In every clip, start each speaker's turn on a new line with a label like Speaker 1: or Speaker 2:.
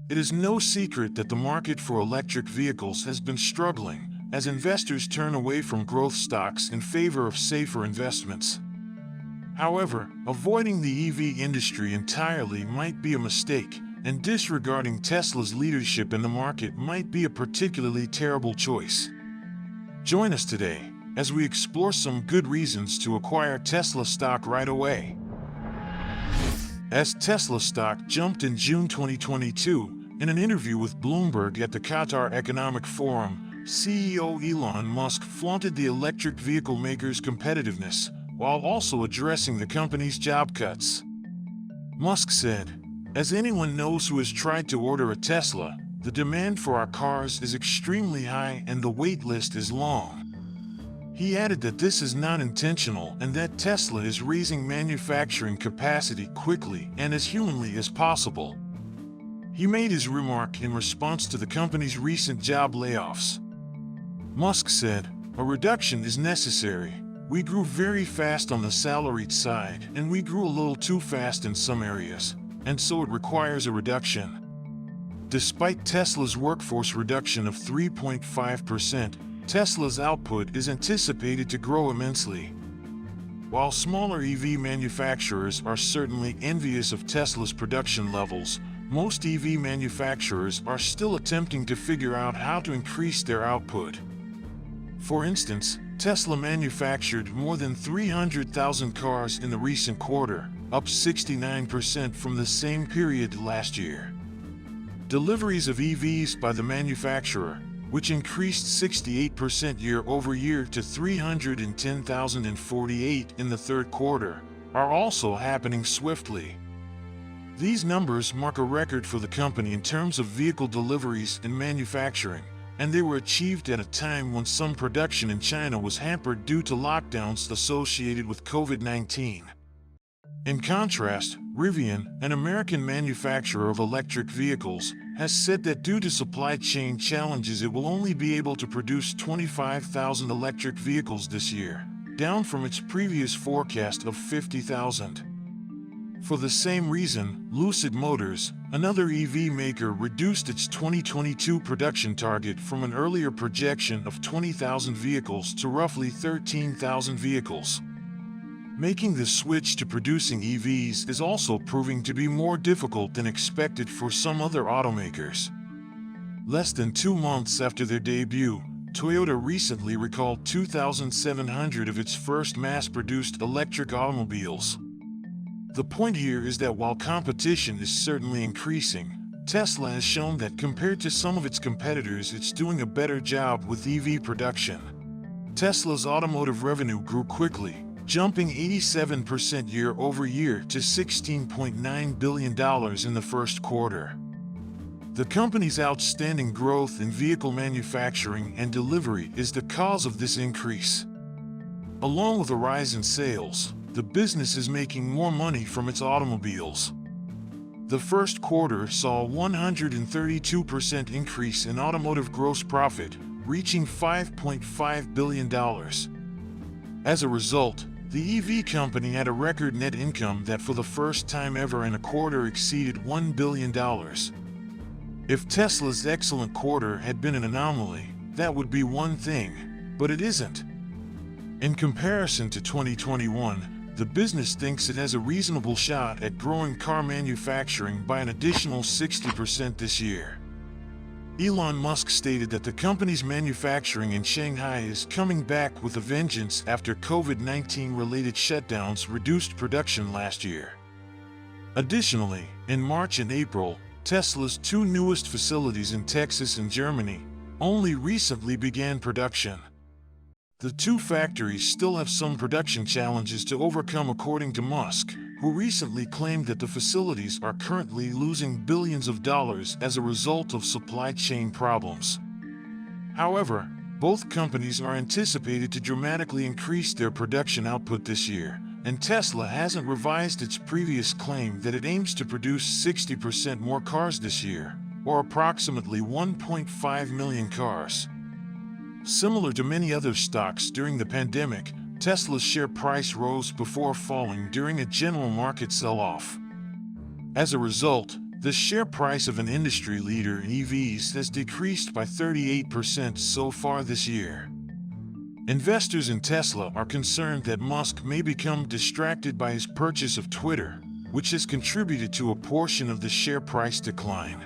Speaker 1: It is no secret that the market for electric vehicles has been struggling as investors turn away from growth stocks in favor of safer investments. However, avoiding the EV industry entirely might be a mistake, and disregarding Tesla's leadership in the market might be a particularly terrible choice. Join us today as we explore some good reasons to acquire Tesla stock right away. As Tesla stock jumped in June 2022, in an interview with Bloomberg at the Qatar Economic Forum, CEO Elon Musk flaunted the electric vehicle maker's competitiveness while also addressing the company's job cuts. Musk said, "As anyone knows who has tried to order a Tesla, the demand for our cars is extremely high and the wait list is long." He added that this is not intentional and that Tesla is raising manufacturing capacity quickly and as humanly as possible. He made his remark in response to the company's recent job layoffs. Musk said, "A reduction is necessary. We grew very fast on the salaried side and we grew a little too fast in some areas, and so it requires a reduction." Despite Tesla's workforce reduction of 3.5%, Tesla's output is anticipated to grow immensely. While smaller EV manufacturers are certainly envious of Tesla's production levels, most EV manufacturers are still attempting to figure out how to increase their output. For instance, Tesla manufactured more than 300,000 cars in the recent quarter, up 69% from the same period last year. Deliveries of EVs by the manufacturer, which increased 68% year-over-year to 310,048 in the third quarter, are also happening swiftly. These numbers mark a record for the company in terms of vehicle deliveries and manufacturing, and they were achieved at a time when some production in China was hampered due to lockdowns associated with COVID-19. In contrast, Rivian, an American manufacturer of electric vehicles, has said that due to supply chain challenges it will only be able to produce 25,000 electric vehicles this year, down from its previous forecast of 50,000. For the same reason, Lucid Motors, another EV maker, reduced its 2022 production target from an earlier projection of 20,000 vehicles to roughly 13,000 vehicles. Making the switch to producing EVs is also proving to be more difficult than expected for some other automakers. Less than 2 months after their debut, Toyota recently recalled 2,700 of its first mass-produced electric automobiles. The point here is that while competition is certainly increasing, Tesla has shown that compared to some of its competitors it's doing a better job with EV production. Tesla's automotive revenue grew quickly, jumping 87% year-over-year to $16.9 billion in the first quarter. The company's outstanding growth in vehicle manufacturing and delivery is the cause of this increase. Along with a rise in sales, the business is making more money from its automobiles. The first quarter saw a 132% increase in automotive gross profit, reaching $5.5 billion. As a result, the EV company had a record net income that for the first time ever in a quarter exceeded $1 billion. If Tesla's excellent quarter had been an anomaly, that would be one thing, but it isn't. In comparison to 2021, the business thinks it has a reasonable shot at growing car manufacturing by an additional 60% this year. Elon Musk stated that the company's manufacturing in Shanghai is coming back with a vengeance after COVID-19 related shutdowns reduced production last year. Additionally, in March and April, Tesla's 2 newest facilities in Texas and Germany only recently began production. The 2 factories still have some production challenges to overcome, according to Musk, who recently claimed that the facilities are currently losing billions of dollars as a result of supply chain problems. However, both companies are anticipated to dramatically increase their production output this year, and Tesla hasn't revised its previous claim that it aims to produce 60% more cars this year, or approximately 1.5 million cars. Similar to many other stocks during the pandemic, Tesla's share price rose before falling during a general market sell-off. As a result, The share price of an industry leader in EVs has decreased by 38% so far this year. Investors in Tesla are concerned that Musk may become distracted by his purchase of Twitter, which has contributed to a portion of the share price decline.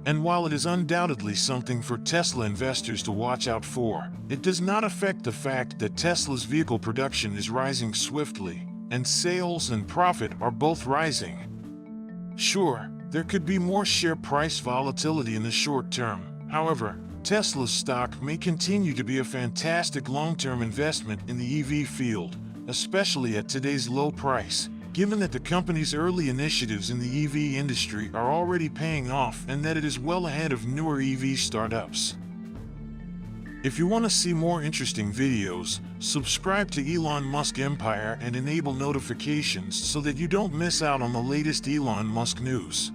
Speaker 1: And while it is undoubtedly something for Tesla investors to watch out for, it does not affect the fact that Tesla's vehicle production is rising swiftly, and sales and profit are both rising. Sure, there could be more share price volatility in the short term. However, Tesla's stock may continue to be a fantastic long-term investment in the EV field, especially at today's low price, given that the company's early initiatives in the EV industry are already paying off and that it is well ahead of newer EV startups. If you want to see more interesting videos, subscribe to Elon Musk Empire and enable notifications so that you don't miss out on the latest Elon Musk news.